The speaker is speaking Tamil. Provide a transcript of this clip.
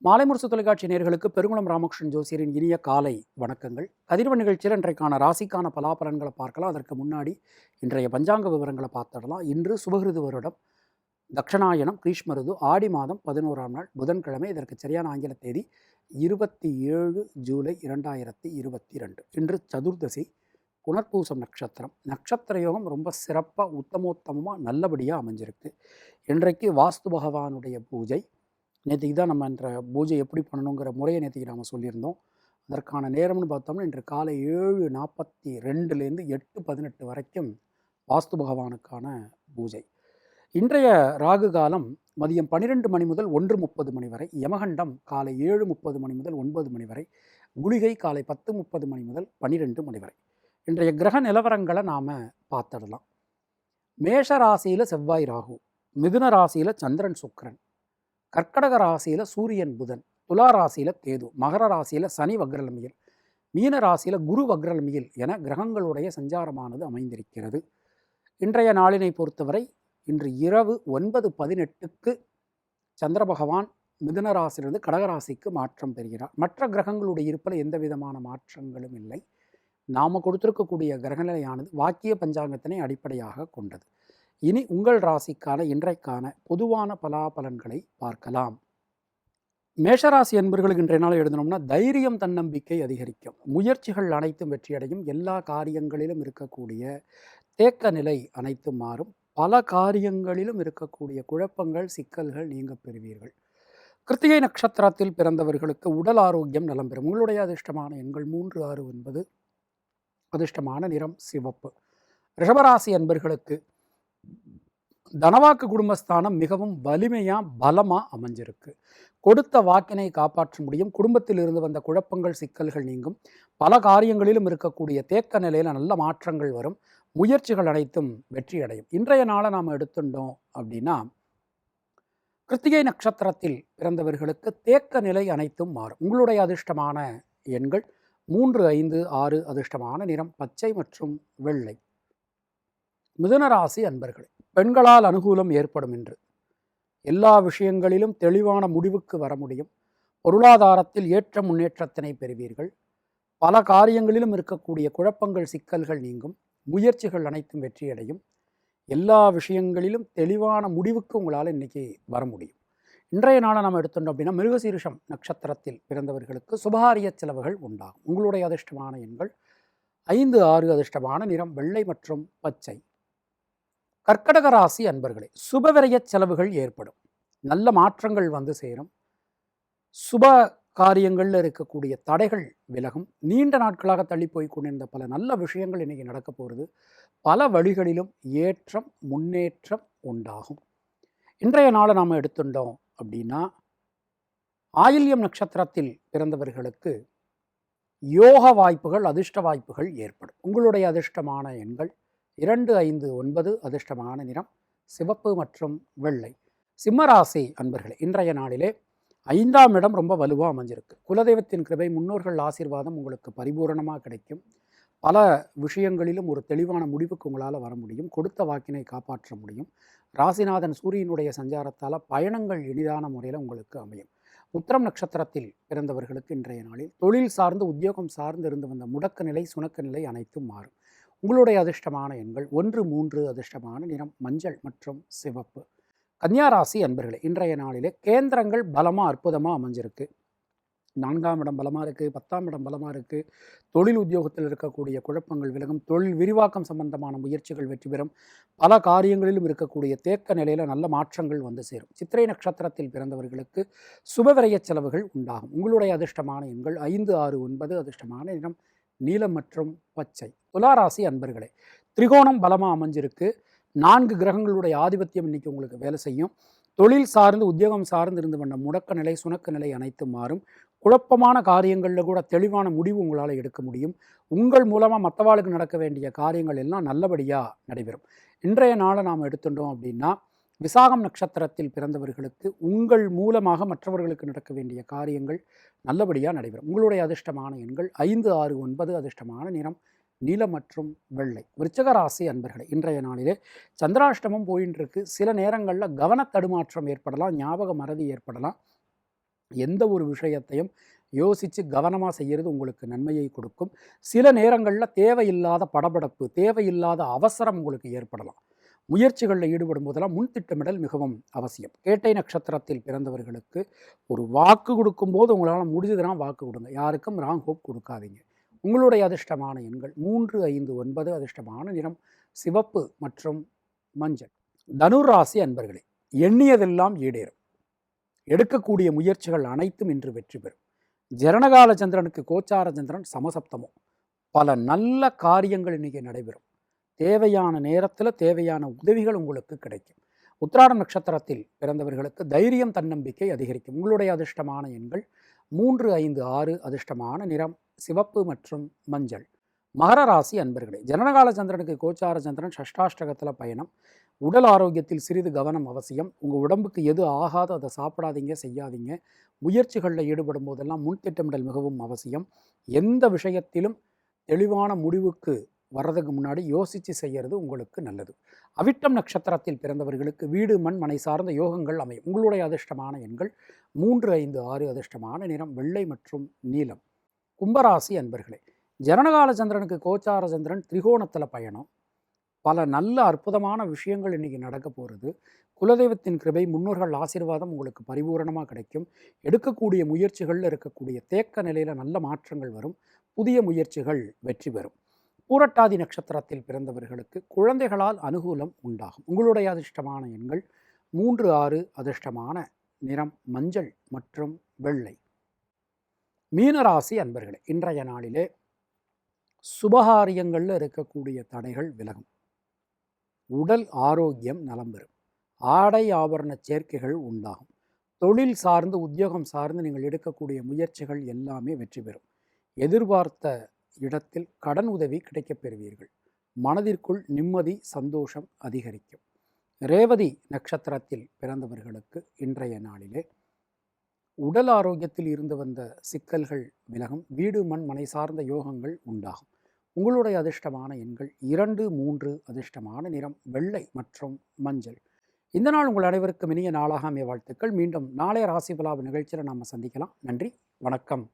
மாலை முரசு தொலைக்காட்சி நேயர்களுக்கு பெருங்குளம் ராமகிருஷ்ணன் ஜோசியரின் இனிய காலை வணக்கங்கள். கதிரவன் நிகழ்ச்சியில் இன்றைக்கான ராசிக்கான பலாபலன்களை பார்க்கலாம். அதற்கு முன்னாடி இன்றைய பஞ்சாங்க விவரங்களை பார்த்துடலாம். இன்று சுபகிருது வருடம், தட்சணாயனம், கிரீஷ்மருது, ஆடி மாதம் 11ஆம் நாள் புதன்கிழமை. இதற்கு சரியான ஆங்கில தேதி 27 ஜூலை 2022. இன்று சதுர்தசி, புனர்பூசம் நட்சத்திரம். நட்சத்திர யோகம் ரொம்ப சிறப்பாக உத்தமோத்தமமாக நல்லபடியாக அமைஞ்சிருக்கு. இன்றைக்கு வாஸ்து பகவானுடைய பூஜை. நேற்றுக்கு தான் நம்ம என்ற பூஜை எப்படி பண்ணணுங்கிற முறையை நேற்றுக்கு நாம் சொல்லியிருந்தோம். அதற்கான நேரம்னு பார்த்தோம்னா இன்று காலை 7:42லேருந்து 8:18 வரைக்கும் வாஸ்து பகவானுக்கான பூஜை. இன்றைய ராகு காலம் மதியம் 12 மணி முதல் 1:30 மணி வரை, யமகண்டம் காலை 7:30 மணி முதல் 9 மணி வரை, குளிகை காலை 10:30 மணி முதல் 12 மணி வரை. இன்றைய கிரக நிலவரங்களை நாம் பார்த்துடலாம். மேஷ ராசியில் செவ்வாய் ராகு, மிதுன ராசியில் சந்திரன் சுக்கிரன், கர்க்கடக ராசியில் சூரியன் புதன், துலா ராசியில் கேது, மகர ராசியில் சனி வக்ரலமியில், மீன ராசியில் குரு வக்ரலமியில் என கிரகங்களுடைய சஞ்சாரமானது அமைந்திருக்கிறது. இன்றைய நாளினை பொறுத்தவரை இன்று இரவு 9:18க்கு சந்திர பகவான் மிதுன ராசியிலிருந்து கடகராசிக்கு மாற்றம் பெறுகிறார். மற்ற கிரகங்களுடைய இருப்பில் எந்த விதமான மாற்றங்களும் இல்லை. நாம் கொடுத்திருக்கக்கூடிய கிரகநிலையானது வாக்கிய பஞ்சாங்கத்தினை அடிப்படையாக கொண்டது. இனி உங்கள் ராசிக்கான இன்றைக்கான பொதுவான பலாபலன்களை பார்க்கலாம். மேஷராசி என்பர்களுக்கு இன்றைய நாள் எழுதணும்னா தைரியம், தன்னம்பிக்கை அதிகரிக்கும். முயற்சிகள் அனைத்தும் வெற்றியடையும். எல்லா காரியங்களிலும் இருக்கக்கூடிய தேக்க நிலை அனைத்தும் மாறும். பல காரியங்களிலும் இருக்கக்கூடிய குழப்பங்கள், சிக்கல்கள் நீங்க பெறுவீர்கள். கிருத்திகை நட்சத்திரத்தில் பிறந்தவர்களுக்கு உடல் ஆரோக்கியம் நலம் பெறும். உங்களுடைய அதிர்ஷ்டமான எண்கள் 3, 6, 9. அதிர்ஷ்டமான நிறம் சிவப்பு. ரிஷபராசி அன்பர்களுக்கு தனவாக்கு குடும்பஸ்தானம் மிகவும் வலிமையாக பலமாக அமைஞ்சிருக்கு. கொடுத்த வாக்கினை காப்பாற்ற முடியும். குடும்பத்தில் இருந்து வந்த குழப்பங்கள், சிக்கல்கள் நீங்கும். பல காரியங்களிலும் இருக்கக்கூடிய தேக்க நிலையில் நல்ல மாற்றங்கள் வரும். முயற்சிகள் அனைத்தும் வெற்றியடையும். இன்றைய நாளை நாம் எடுத்துட்டோம் அப்படின்னா கிருத்திகை நட்சத்திரத்தில் பிறந்தவர்களுக்கு தேக்க நிலை அனைத்தும் மாறும். உங்களுடைய அதிர்ஷ்டமான எண்கள் 3, 5, 6. அதிர்ஷ்டமான நிறம் பச்சை மற்றும் வெள்ளை. மிதுனராசி அன்பர்களே, பெண்களால் அனுகூலம் ஏற்படும். என்று எல்லா விஷயங்களிலும் தெளிவான முடிவுக்கு வர முடியும். பொருளாதாரத்தில் ஏற்ற முன்னேற்றத்தினை பெறுவீர்கள். பல காரியங்களிலும் இருக்கக்கூடிய குழப்பங்கள், சிக்கல்கள் நீங்கும். முயற்சிகள் அனைத்தும் வெற்றியடையும். எல்லா விஷயங்களிலும் தெளிவான முடிவுக்கு உங்களால் இன்னைக்கு வர முடியும். இன்றைய நாளை நாம் எடுத்துட்டோம் அப்படின்னா மிருகசீரிஷம் நட்சத்திரத்தில் பிறந்தவர்களுக்கு சுபகாரிய செலவுகள் உண்டாகும். உங்களுடைய அதிர்ஷ்டமான எண்கள் 5, 6. அதிர்ஷ்டமான நிறம் வெள்ளை மற்றும் பச்சை. கர்க்கடக ராசி அன்பர்களே, சுபவிரய செலவுகள் ஏற்படும். நல்ல மாற்றங்கள் வந்து சேரும். சுப காரியங்களில் இருக்கக்கூடிய தடைகள் விலகும். நீண்ட நாட்களாக தள்ளி போய் கொண்டிருந்த பல நல்ல விஷயங்கள் இன்னைக்கு நடக்க போகிறது. பல வழிகளிலும் ஏற்றம், முன்னேற்றம் உண்டாகும். இன்றைய நாளை நாம் எடுத்துட்டோம் அப்படின்னா ஆயில்யம் நட்சத்திரத்தில் பிறந்தவர்களுக்கு யோக வாய்ப்புகள், அதிர்ஷ்ட வாய்ப்புகள் ஏற்படும். உங்களுடைய அதிர்ஷ்டமான எண்கள் 2, 5, 9. அதிர்ஷ்டமான நிறம் சிவப்பு மற்றும் வெள்ளை. சிம்மராசி அன்பர்களே, இன்றைய நாளிலே 5ஆம் இடம் ரொம்ப வலுவாக அமைஞ்சிருக்கு. குலதெய்வத்தின் கிருபை, முன்னோர்கள் ஆசீர்வாதம் உங்களுக்கு பரிபூரணமாக கிடைக்கும். பல விஷயங்களிலும் ஒரு தெளிவான முடிவுக்கு உங்களால் வர முடியும். கொடுத்த வாக்கினை காப்பாற்ற முடியும். ராசிநாதன் சூரியனுடைய சஞ்சாரத்தால் பயணங்கள் எளிதான முறையில் உங்களுக்கு அமையும். உத்திரம் நட்சத்திரத்தில் பிறந்தவர்களுக்கு இன்றைய நாளில் தொழில் சார்ந்து, உத்தியோகம் சார்ந்து இருந்து வந்த முடக்க நிலை, சுணக்க நிலை அனைத்தும் மாறும். உங்களுடைய அதிர்ஷ்டமான எண்கள் 1, 3. அதிர்ஷ்டமான நிறம் மஞ்சள் மற்றும் சிவப்பு. கன்னியாராசி அன்பர்களே, இன்றைய நாளிலே கேந்திரங்கள் பலமாக அற்புதமாக அமைஞ்சிருக்கு. 4ஆம் இடம் பலமாக இருக்குது, 10ஆம் இடம் பலமாக இருக்குது. தொழில் உத்தியோகத்தில் இருக்கக்கூடிய குழப்பங்கள் விலகும். தொழில் விரிவாக்கம் சம்பந்தமான முயற்சிகள் வெற்றி பெறும். பல காரியங்களிலும் இருக்கக்கூடிய தேக்க நிலையில் நல்ல மாற்றங்கள் வந்து சேரும். சித்திரை நட்சத்திரத்தில் பிறந்தவர்களுக்கு சுபவிரய செலவுகள் உண்டாகும். உங்களுடைய அதிர்ஷ்டமான எண்கள் 5, 6, 9. அதிர்ஷ்டமான நிறம் நீலம் மற்றும் பச்சை. துளாராசி அன்பர்களே, திரிகோணம் பலமாக அமைஞ்சிருக்கு. 4 கிரகங்களுடைய ஆதிபத்தியம் இன்னைக்கு உங்களுக்கு வேலை செய்யும். தொழில் சார்ந்து, உத்தியோகம் சார்ந்து இருந்து வந்த முடக்க நிலை, சுணக்க நிலை அனைத்தும் மாறும். குழப்பமான காரியங்களில் கூட தெளிவான முடிவு உங்களால் எடுக்க முடியும். உங்கள் மூலமாக மற்றவாளுக்கு நடக்க வேண்டிய காரியங்கள் எல்லாம் நல்லபடியாக நடைபெறும். இன்றைய நாளை நாம் எடுத்துட்டோம் அப்படின்னா விசாகம் நட்சத்திரத்தில் பிறந்தவர்களுக்கு உங்கள் மூலமாக மற்றவர்களுக்கு நடக்க வேண்டிய காரியங்கள் நல்லபடியாக நடைபெறும். உங்களுடைய அதிர்ஷ்டமான எண்கள் 5, 6, 9. அதிர்ஷ்டமான நிறம் நீலம் மற்றும் வெள்ளை. விருச்சிக ராசி அன்பர்களே, இன்றைய நாளிலே சந்திராஷ்டமம் போயின்னு இருக்கு. சில நேரங்களில் கவன தடுமாற்றம் ஏற்படலாம், ஞாபக மறதி ஏற்படலாம். எந்த ஒரு விஷயத்தையும் யோசித்து கவனமாக செய்கிறது உங்களுக்கு நன்மையை கொடுக்கும். சில நேரங்களில் தேவையில்லாத படபடப்பு, தேவையில்லாத அவசரம் உங்களுக்கு ஏற்படலாம். முயற்சிகளில் ஈடுபடும் போதெல்லாம் முன் திட்டமிடல் மிகவும் அவசியம். கேட்டை நட்சத்திரத்தில் பிறந்தவர்களுக்கு ஒரு வாக்கு கொடுக்கும்போது உங்களால் முடிஞ்சதுன்னா வாக்கு கொடுங்க. யாருக்கும் ராங் ஹோப் கொடுக்காதீங்க. உங்களுடைய அதிர்ஷ்டமான எண்கள் 3, 5, 9. அதிர்ஷ்டமான நிறம் சிவப்பு மற்றும் மஞ்சள். தனுர் ராசி அன்பர்களே, எண்ணியதெல்லாம் ஈடேறும். எடுக்கக்கூடிய முயற்சிகள் அனைத்தும் இன்று வெற்றி பெறும். ஜனனகால சந்திரனுக்கு கோச்சார சந்திரன் சமசப்தமும். பல நல்ல காரியங்கள் இன்றைக்கி நடைபெறும். தேவையான நேரத்தில் தேவையான உதவிகள் உங்களுக்கு கிடைக்கும். உத்திராடம் நட்சத்திரத்தில் பிறந்தவர்களுக்கு தைரியம், தன்னம்பிக்கை அதிகரிக்கும். உங்களுடைய அதிர்ஷ்டமான எண்கள் 3, 5, 6. அதிர்ஷ்டமான நிறம் சிவப்பு மற்றும் மஞ்சள். மகர ராசி அன்பர்களே, ஜனனகால சந்திரனுக்கு கோச்சார சந்திரன் ஷஷ்டாஷ்டகத்தில் பயணம். உடல் ஆரோக்கியத்தில் சிறிது கவனம் அவசியம். உங்கள் உடம்புக்கு எது ஆகாதோ அதை சாப்பிடாதீங்க, செய்யாதீங்க. முயற்சிகளில் ஈடுபடும் போதெல்லாம் முன் திட்டமிடல் மிகவும் அவசியம். எந்த விஷயத்திலும் தெளிவான முடிவுக்கு வர்றதுக்கு முன்னாடி யோசித்து செய்கிறது உங்களுக்கு நல்லது. அவிட்டம் நட்சத்திரத்தில் பிறந்தவர்களுக்கு வீடு, மண், மனை சார்ந்த யோகங்கள் அமையும். உங்களுடைய அதிர்ஷ்டமான எண்கள் 3, 5, 6. அதிர்ஷ்டமான நிறம் வெள்ளை மற்றும் நீலம். கும்பராசி அன்பர்களே, ஜனனகால சந்திரனுக்கு கோச்சார சந்திரன் திரிகோணத்தில் பயணம். பல நல்ல அற்புதமான விஷயங்கள் இன்றைக்கி நடக்க போகிறது. குலதெய்வத்தின் கிருபை, முன்னோர்கள் ஆசீர்வாதம் உங்களுக்கு பரிபூரணமாக கிடைக்கும். எடுக்கக்கூடிய முயற்சிகளில் இருக்கக்கூடிய தேக்க நிலையில் நல்ல மாற்றங்கள் வரும். புதிய முயற்சிகள் வெற்றி பெறும். பூரட்டாதி நட்சத்திரத்தில் பிறந்தவர்களுக்கு குழந்தைகளால் அனுகூலம் உண்டாகும். உங்களுடைய அதிர்ஷ்டமான எண்கள் 3, 6. அதிர்ஷ்டமான நிறம் மஞ்சள் மற்றும் வெள்ளை. மீனராசி அன்பர்களே, இன்றைய நாளிலே சுபகாரியங்களில் இருக்கக்கூடிய தடைகள் விலகும். உடல் ஆரோக்கியம் நலம் பெறும். ஆடை ஆபரண சேர்க்கைகள் உண்டாகும். தொழில் சார்ந்து, உத்தியோகம் சார்ந்து நீங்கள் எடுக்கக்கூடிய முயற்சிகள் எல்லாமே வெற்றி பெறும். எதிர்பார்த்த இடத்தில் கடன் உதவி கிடைக்கப் பெறுவீர்கள். மனதிற்குள் நிம்மதி, சந்தோஷம் அதிகரிக்கும். ரேவதி நட்சத்திரத்தில் பிறந்தவர்களுக்கு இன்றைய நாளிலே உடல் ஆரோக்கியத்தில் இருந்து வந்த சிக்கல்கள் விலகும். வீடு, மண், மனை சார்ந்த யோகங்கள் உண்டாகும். உங்களுடைய அதிர்ஷ்டமான எண்கள் 2, 3. அதிர்ஷ்டமான நிறம் வெள்ளை மற்றும் மஞ்சள். இந்த நாள் உங்கள் அனைவருக்கும் இனிய நாளாக அமைய வாழ்த்துக்கள். மீண்டும் நாளைய ராசி பலாப நிகழ்ச்சியில் நாம் சந்திக்கலாம். நன்றி, வணக்கம்.